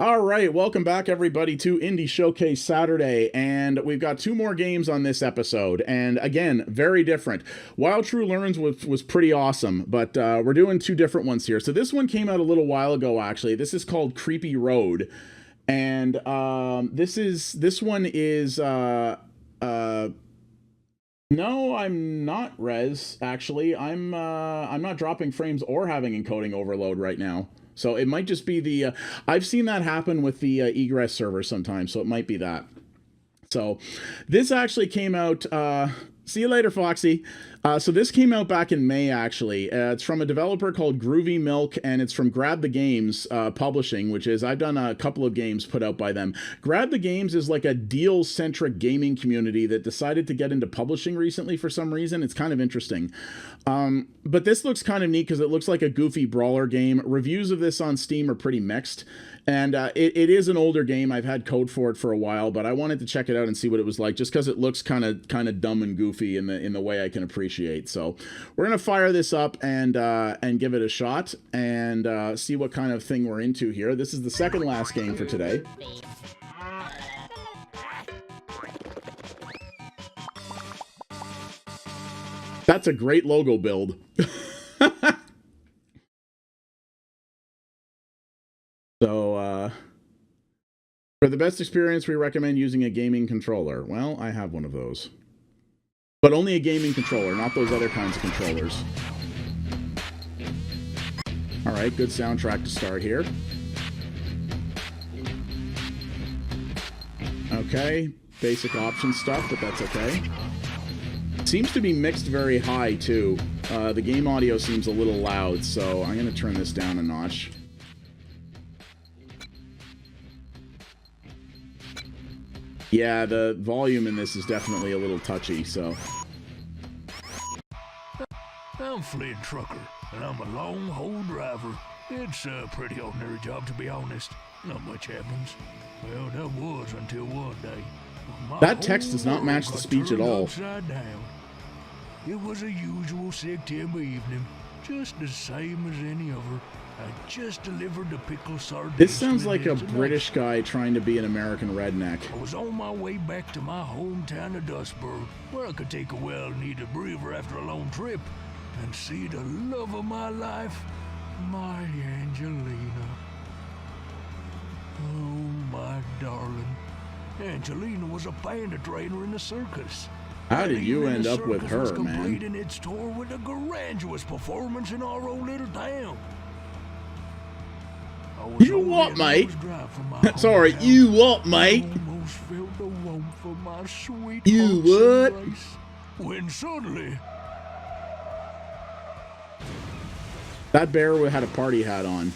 All right, welcome back everybody to Indie Showcase Saturday, and we've got two more games on this episode, and again, very different. While True Learns was pretty awesome, but we're doing two different ones here. So this one came out a little while ago, actually. This is called Creepy Road, and this one is no, I'm not Rez, actually. I'm not dropping frames or having encoding overload right now. So it might just be the, I've seen that happen with the egress server sometimes, so it might be that. So this actually came out, see you later, Foxy. So this came out back in May, actually. It's from a developer called Groovy Milk, and it's from Grab the Games Publishing, which is, I've done a couple of games put out by them. Grab the Games is like a deal-centric gaming community that decided to get into publishing recently for some reason. It's kind of interesting. But this looks kind of neat because it looks like a goofy brawler game. Reviews of this on Steam are pretty mixed. And it is an older game. I've had code for it for a while, but I wanted to check it out and see what it was like, just because it looks kind of dumb and goofy in the way I can appreciate. So we're gonna fire this up and give it a shot and see what kind of thing we're into here. This is the second last game for today. That's a great logo build. So, for the best experience, we recommend using a gaming controller. Well, I have one of those. But only a gaming controller, not those other kinds of controllers. Alright, good soundtrack to start here. Okay, basic option stuff, but that's okay. Seems to be mixed very high, too. The game audio seems a little loud, so I'm going to turn this down a notch. Yeah, the volume in this is definitely a little touchy, so... I'm Flynn Trucker, and I'm a long-haul driver. It's a pretty ordinary job, to be honest. Not much happens. Well, that was until one day. That text does not match the speech at all. Down. It was a usual September evening, just the same as any other. I just delivered the pickle sardines. This sounds like a British guy trying to be an American redneck. I was on my way back to my hometown of Dustburg, where I could take a well-needed breather after a long trip and see the love of my life, my Angelina. Oh, my darling. Angelina was a panda trainer in the circus. How did you end up with her, man? Completing its tour with a grandiose performance in our own little town. You what, mate? Sorry, you what, mate? You what? When suddenly... That bear had a party hat on.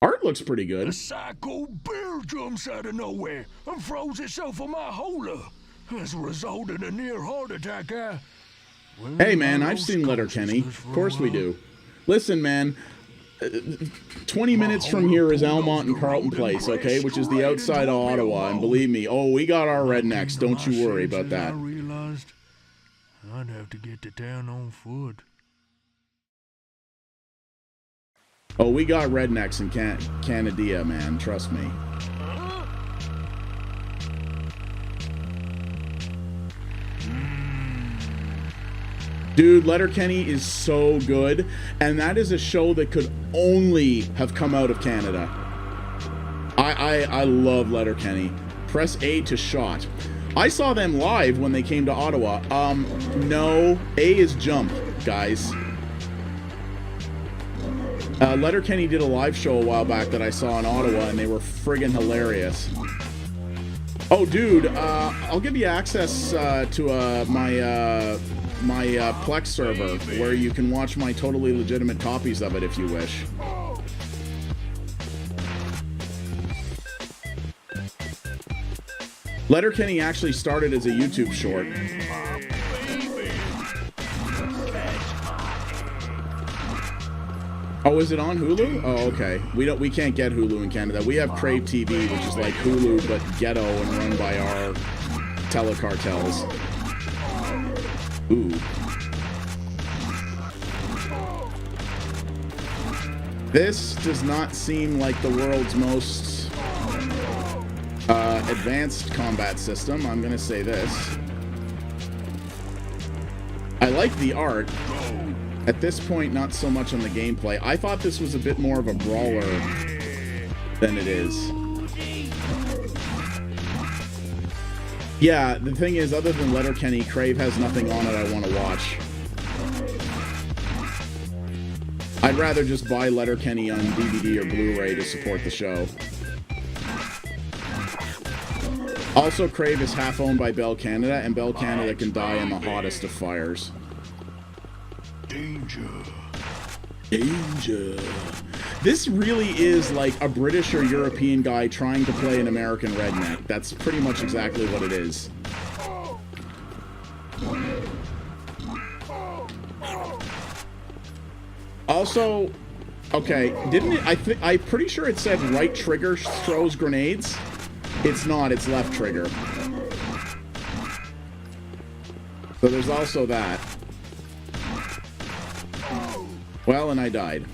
Art looks pretty good. A psycho bear jumps out of nowhere and throws itself on my hola. As a result of a near heart attack, Hey, man, I've seen Letterkenny. Of course we do. Listen, man, 20 minutes from here is Almont and Carlton Place, okay? Which is the outside of Ottawa, and believe me, oh, we got our rednecks. Don't you worry about that. I realized I'd have to get to town on foot. Oh, we got rednecks in Canada, man. Trust me. Dude, Letterkenny is so good, and that is a show that could only have come out of Canada. I love Letterkenny. Press A to shot. I saw them live when they came to Ottawa. No, A is jump, guys. Letterkenny did a live show a while back that I saw in Ottawa, and they were friggin' hilarious. Oh, dude, I'll give you access to my Plex server, where you can watch my totally legitimate copies of it if you wish. Letterkenny actually started as a YouTube short. Oh, is it on Hulu? Oh, okay. We can't get Hulu in Canada. We have Crave TV, which is like Hulu but ghetto and run by our telecartels. Ooh. This does not seem like the world's most advanced combat system. I'm gonna say this. I like the art. At this point, not so much on the gameplay. I thought this was a bit more of a brawler than it is. Yeah, the thing is, other than Letterkenny, Crave has nothing on it I want to watch. I'd rather just buy Letterkenny on DVD or Blu-ray to support the show. Also, Crave is half owned by Bell Canada, and Bell Canada can die in the hottest of fires. Danger. Danger. This really is like a British or European guy trying to play an American redneck. That's pretty much exactly what it is. Also, okay, didn't it? I'm pretty sure it said right trigger throws grenades. It's not, it's left trigger. So there's also that. Well, and I died.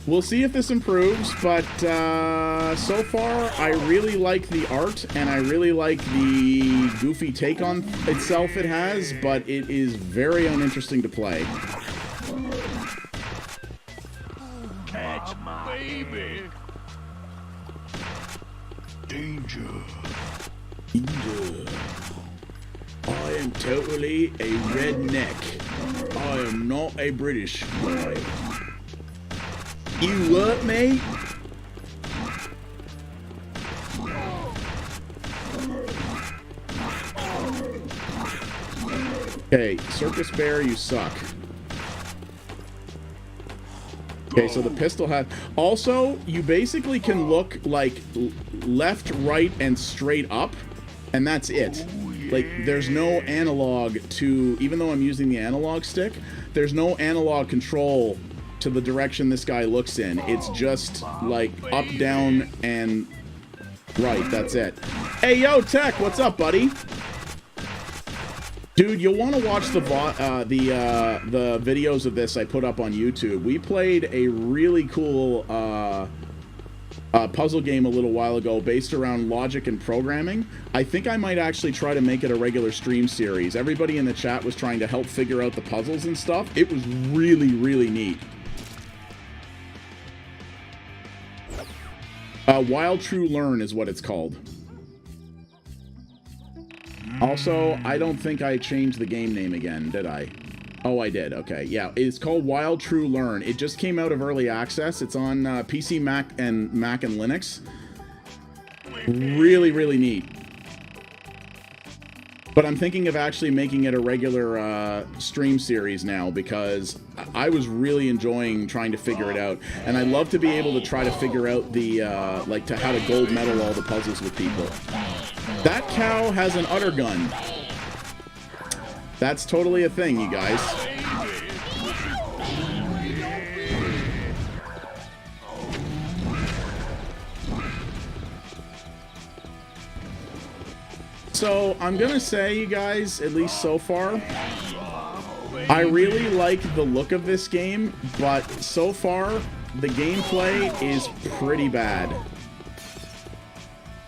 We'll see if this improves, but so far I really like the art and I really like the goofy take on itself it has, but it is very uninteresting to play. Catch my baby. Danger. Danger. I am totally a redneck. I am not a British guy. You what, mate? Okay, Circus Bear, you suck. Okay, so the pistol has... Also, you basically can look like left, right, and straight up, and that's it. Like, there's no analog to... Even though I'm using the analog stick, there's no analog control to the direction this guy looks in. It's just like up, down, and right. That's it. Hey, yo, Tech, what's up, buddy? Dude, you'll want to watch the videos of this I put up on YouTube. We played a really cool puzzle game a little while ago based around logic and programming. I think I might actually try to make it a regular stream series. Everybody in the chat was trying to help figure out the puzzles and stuff. It was really, really neat. Wild True Learn is what it's called. Also, I don't think I changed the game name again, did I? Oh, I did. Okay, yeah. It's called Wild True Learn. It just came out of early access. It's on PC, Mac and Linux. Really, really neat. But I'm thinking of actually making it a regular stream series now because I was really enjoying trying to figure it out. And I love to be able to try to figure out the, like, how to gold medal all the puzzles with people. That cow has an utter gun. That's totally a thing, you guys. So, I'm gonna say, you guys, at least so far, I really like the look of this game, but so far, the gameplay is pretty bad.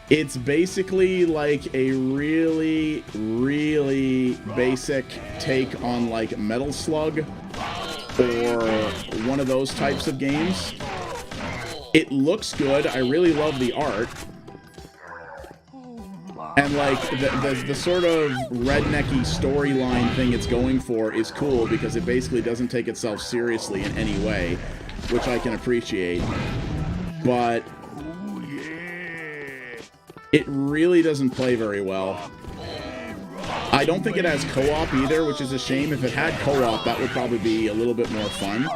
It's basically like a really, really basic take on like Metal Slug or one of those types of games. It looks good. I really love the art. And like the sort of rednecky storyline thing it's going for is cool because it basically doesn't take itself seriously in any way, which I can appreciate. But it really doesn't play very well. I don't think it has co-op either, which is a shame. If it had co-op, that would probably be a little bit more fun.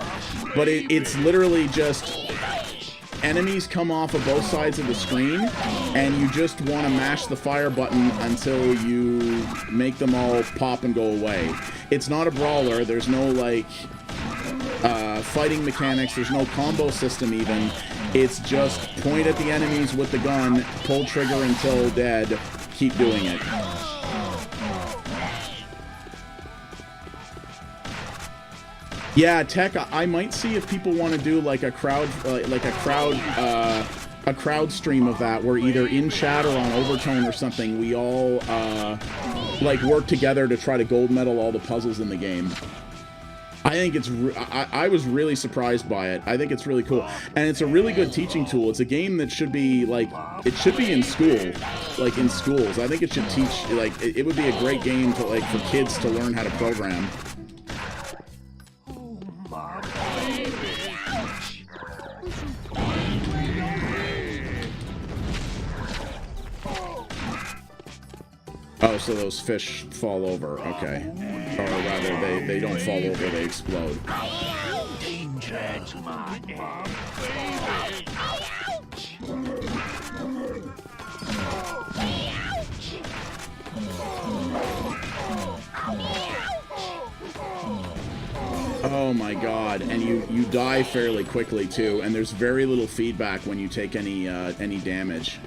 But it's literally just enemies come off of both sides of the screen, and you just want to mash the fire button until you make them all pop and go away. It's not a brawler. There's no, like, fighting mechanics. There's no combo system even. It's just point at the enemies with the gun, pull trigger until dead, keep doing it. Yeah, Tech. I might see if people want to do like a crowd stream of that, where either in chat or on Overtone or something, we all like work together to try to gold medal all the puzzles in the game. I think it's I was really surprised by it. I think it's really cool, and it's a really good teaching tool. It's a game that should be like, it should be in school, like in schools. I think it should teach, like it would be a great game to, like, for kids to learn how to program. Oh, so those fish fall over. Okay. Or rather, they don't fall over, they explode. Oh my god, and you die fairly quickly too, and there's very little feedback when you take any damage.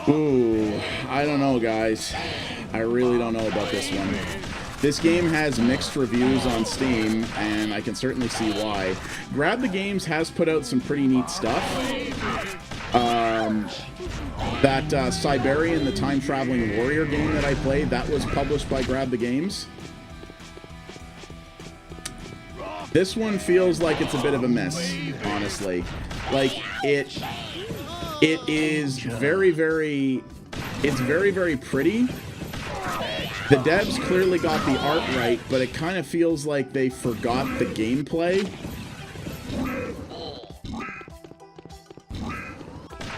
Ooh, I don't know, guys. I really don't know about this one. This game has mixed reviews on Steam, and I can certainly see why. Grab the Games has put out some pretty neat stuff. That Siberian, the time-traveling warrior game that I played, that was published by Grab the Games. This one feels like it's a bit of a miss, honestly. Like, it is very, very, it's very, very pretty. The devs clearly got the art right, but it kind of feels like they forgot the gameplay.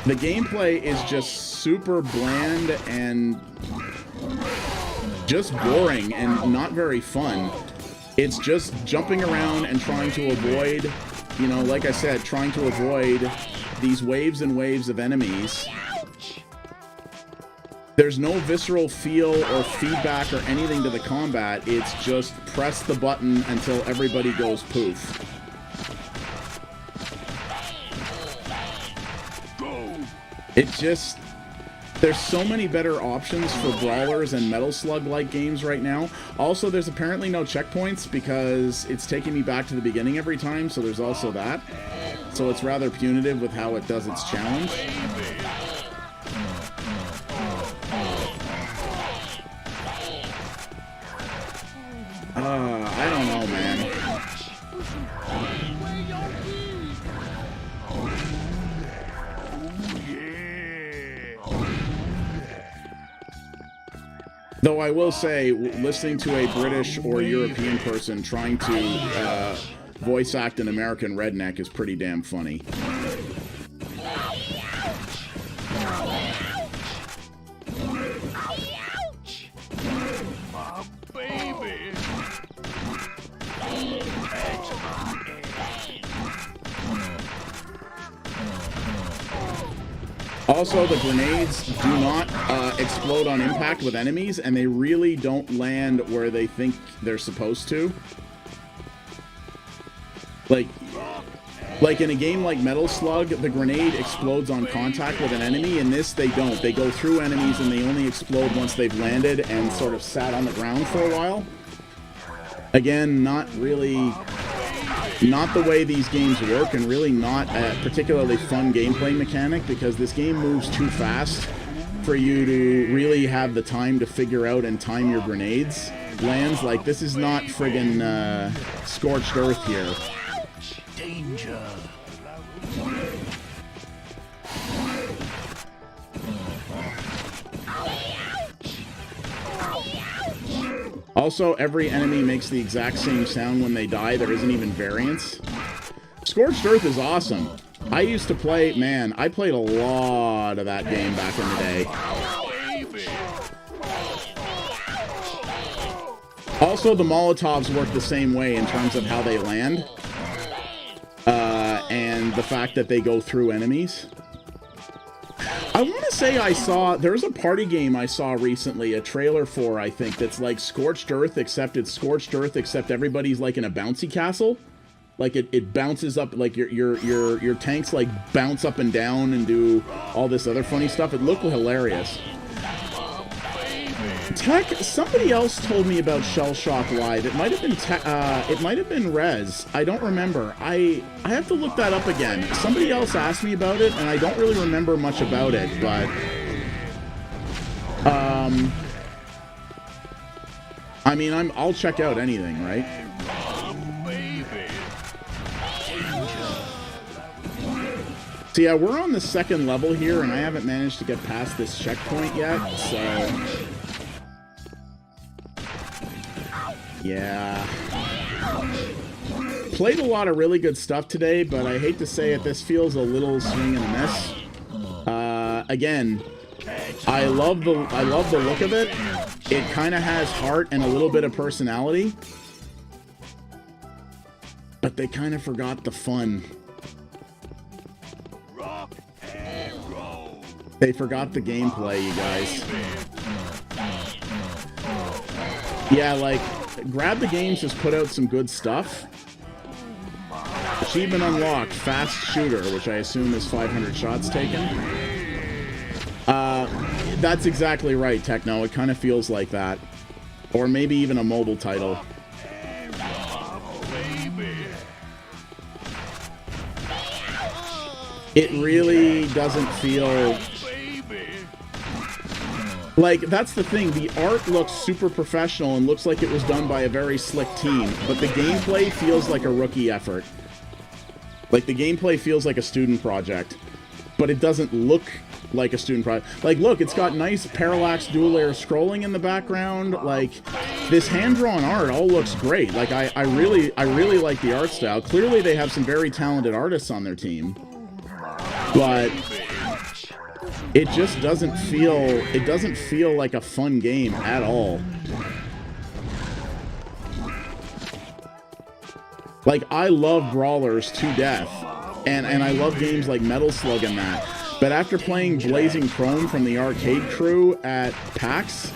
The gameplay is just super bland and just boring and not very fun. It's just jumping around and trying to avoid, you know, like I said, trying to avoid these waves and waves of enemies. There's no visceral feel or feedback or anything to the combat. It's just press the button until everybody goes poof. It just... There's so many better options for brawlers and Metal Slug-like games right now. Also, there's apparently no checkpoints because it's taking me back to the beginning every time, so there's also that. So it's rather punitive with how it does its challenge. I don't know, man. Though I will say, listening to a British or European person trying to voice act an American redneck is pretty damn funny. Also, the grenades do not explode on impact with enemies, and they really don't land where they think they're supposed to. Like in a game like Metal Slug, the grenade explodes on contact with an enemy. In this, they don't. They go through enemies, and they only explode once they've landed and sort of sat on the ground for a while. Again, not the way these games work, and really not a particularly fun gameplay mechanic, because this game moves too fast for you to really have the time to figure out and time your grenades lands. Like, this is not friggin' Scorched Earth here. Danger. Also, every enemy makes the exact same sound when they die. There isn't even variance. Scorched Earth is awesome. I used to play, man, I played a lot of that game back in the day. Also, the Molotovs work the same way in terms of how they land. And the fact that they go through enemies. I want to say I saw, there's a party game I saw recently, a trailer for, I think, that's like Scorched Earth, except it's Scorched Earth, except everybody's like in a bouncy castle. Like it bounces up, like your tanks like bounce up and down and do all this other funny stuff. It looked hilarious. Tech, somebody else told me about Shell Shock Live. It might have been it might have been Rez. I don't remember. I have to look that up again. Somebody else asked me about it, and I don't really remember much about it, but I mean, I'll check out anything, right? So yeah, we're on the second level here, and I haven't managed to get past this checkpoint yet, so yeah. Played a lot of really good stuff today, but I hate to say it, this feels a little swing and a miss. Again, I love the look of it. It kind of has heart and a little bit of personality, but they kind of forgot the fun. They forgot the gameplay, you guys. Yeah, like, Grab the Games has put out some good stuff. Achievement unlocked, fast shooter, which I assume is 500 shots taken. That's exactly right, Techno. It kind of feels like that. Or maybe even a mobile title. It really doesn't feel... Like, that's the thing. The art looks super professional and looks like it was done by a very slick team, but the gameplay feels like a rookie effort. Like, the gameplay feels like a student project, but it doesn't look like a student project. Like, look, it's got nice parallax dual-layer scrolling in the background. Like, this hand-drawn art all looks great. Like, I really like the art style. Clearly, they have some very talented artists on their team, but it just doesn't feel like a fun game at all. Like, I love brawlers to death, and I love games like Metal Slug and that, but after playing Blazing Chrome from the Arcade Crew at PAX,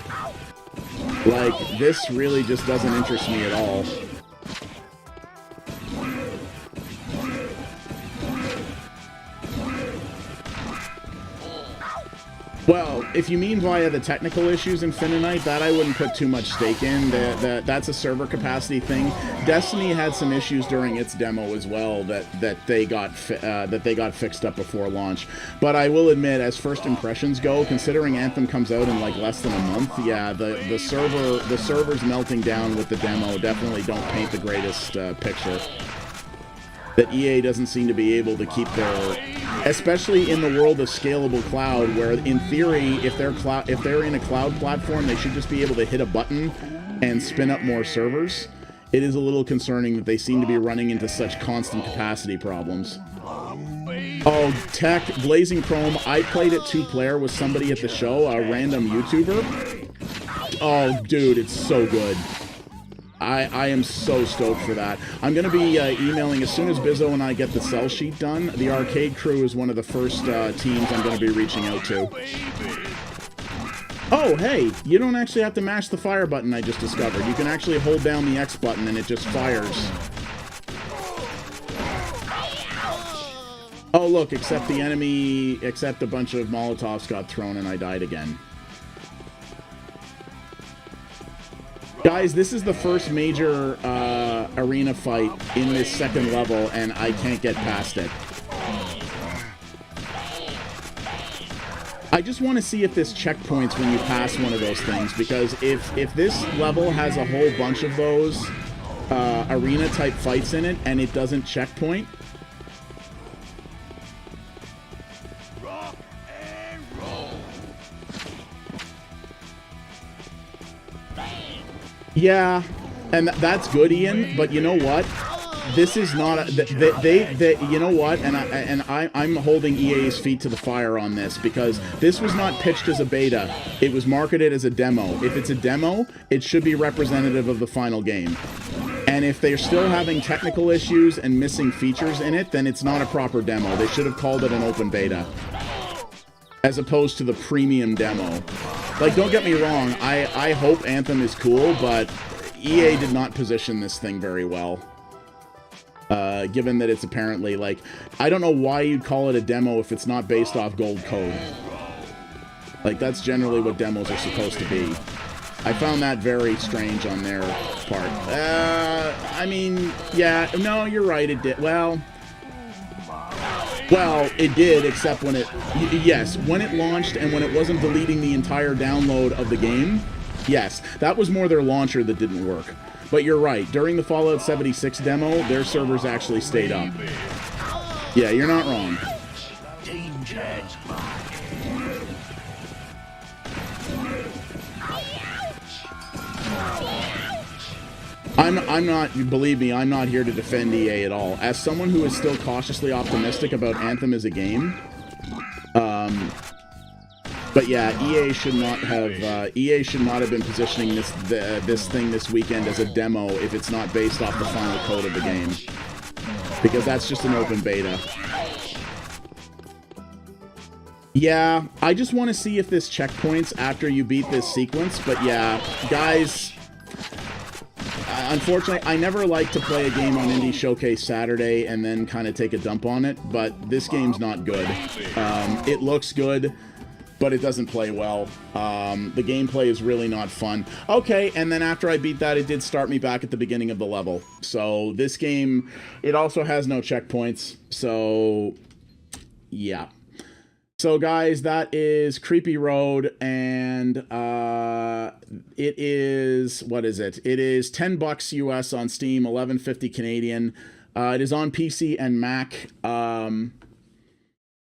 like, this really just doesn't interest me at all. Well, if you mean via the technical issues in Finite, that I wouldn't put too much stake in. That's a server capacity thing. Destiny had some issues during its demo as well that they got fixed up before launch. But I will admit, as first impressions go, considering Anthem comes out in like less than a month, yeah, the servers melting down with the demo definitely don't paint the greatest picture. That EA doesn't seem to be able to keep their, especially in the world of scalable cloud, where in theory, if they're in a cloud platform, they should just be able to hit a button and spin up more servers. It is a little concerning that they seem to be running into such constant capacity problems. Oh, Tech, Blazing Chrome, I played it 2-player with somebody at the show, a random YouTuber. Oh, dude, it's so good. I am so stoked for that. I'm going to be emailing as soon as Bizzo and I get the sell sheet done. The Arcade Crew is one of the first teams I'm going to be reaching out to. Oh, hey, you don't actually have to mash the fire button, I just discovered. You can actually hold down the X button and it just fires. Oh, look, except a bunch of Molotovs got thrown and I died again. Guys, this is the first major arena fight in this second level, and I can't get past it. I just want to see if this checkpoints when you pass one of those things, because if this level has a whole bunch of those arena-type fights in it, and it doesn't checkpoint... Yeah, and that's good, Ian, but you know what? This is not a... you know what? And I'm holding EA's feet to the fire on this, because this was not pitched as a beta. It was marketed as a demo. If it's a demo, it should be representative of the final game. And if they're still having technical issues and missing features in it, then it's not a proper demo. They should have called it an open beta, as opposed to the premium demo. Like, don't get me wrong, I hope Anthem is cool, but EA did not position this thing very well. Given that it's apparently, like, I don't know why you'd call it a demo if it's not based off gold code. Like, that's generally what demos are supposed to be. I found that very strange on their part. I mean, yeah, no, you're right, it did. Well, it did, except when it, yes, when it launched and when it wasn't deleting the entire download of the game, yes, that was more their launcher that didn't work. But you're right, during the Fallout 76 demo, their servers actually stayed up. Yeah, you're not wrong. I'm not, believe me, I'm not here to defend EA at all. As someone who is still cautiously optimistic about Anthem as a game, but yeah, EA should not have been positioning this thing this weekend as a demo if it's not based off the final code of the game, because that's just an open beta. Yeah, I just want to see if this checkpoints after you beat this sequence, but yeah, guys, unfortunately, I never like to play a game on Indie Showcase Saturday and then kind of take a dump on it, but this game's not good. It looks good, but it doesn't play well. The gameplay is really not fun. Okay, and then after I beat that, it did start me back at the beginning of the level. So this game, it also has no checkpoints, so yeah. So guys, that is Creepy Road, and it is, what is it? It is $10 US on Steam, $11.50 Canadian. It is on PC and Mac. I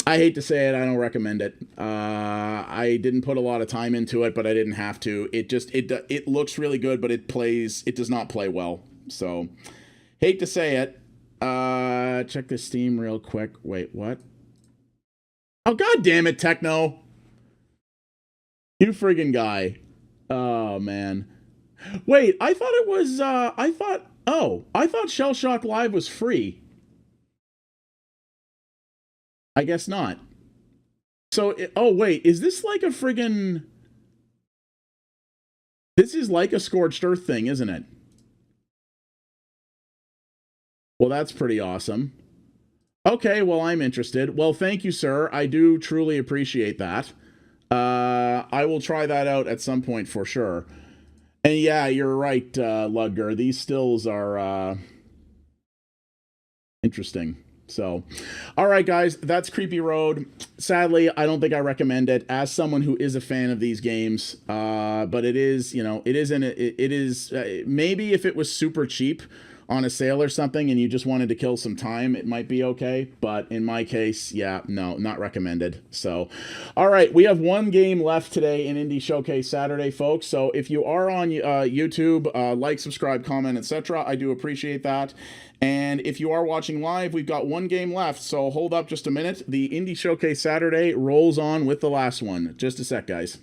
hate to say it, I don't recommend it. I didn't put a lot of time into it, but I didn't have to. It looks really good, but it does not play well. So, hate to say it. Check the Steam real quick. Wait, what? Oh, god damn it, Techno. You friggin' guy. Oh, man. Wait, I thought it was, I thought Shell Shock Live was free. I guess not. So, oh, wait, is this like a friggin'... This is like a Scorched Earth thing, isn't it? Well, that's pretty awesome. Okay, well, I'm interested. Well, thank you, sir. I do truly appreciate that. I will try that out at some point for sure. And yeah, you're right, Ludger. These stills are interesting. So, all right, guys, that's Creepy Road. Sadly, I don't think I recommend it as someone who is a fan of these games. But it is, maybe if it was super cheap on a sale or something and you just wanted to kill some time, it might be okay, but in my case, yeah, no, not recommended. So, all right, we have one game left today in Indie Showcase Saturday, folks. So if you are on YouTube, like, subscribe, comment, etc. I do appreciate that. And if you are watching live, we've got one game left, so hold up just a minute. The Indie Showcase Saturday rolls on with the last one. Just a sec, guys.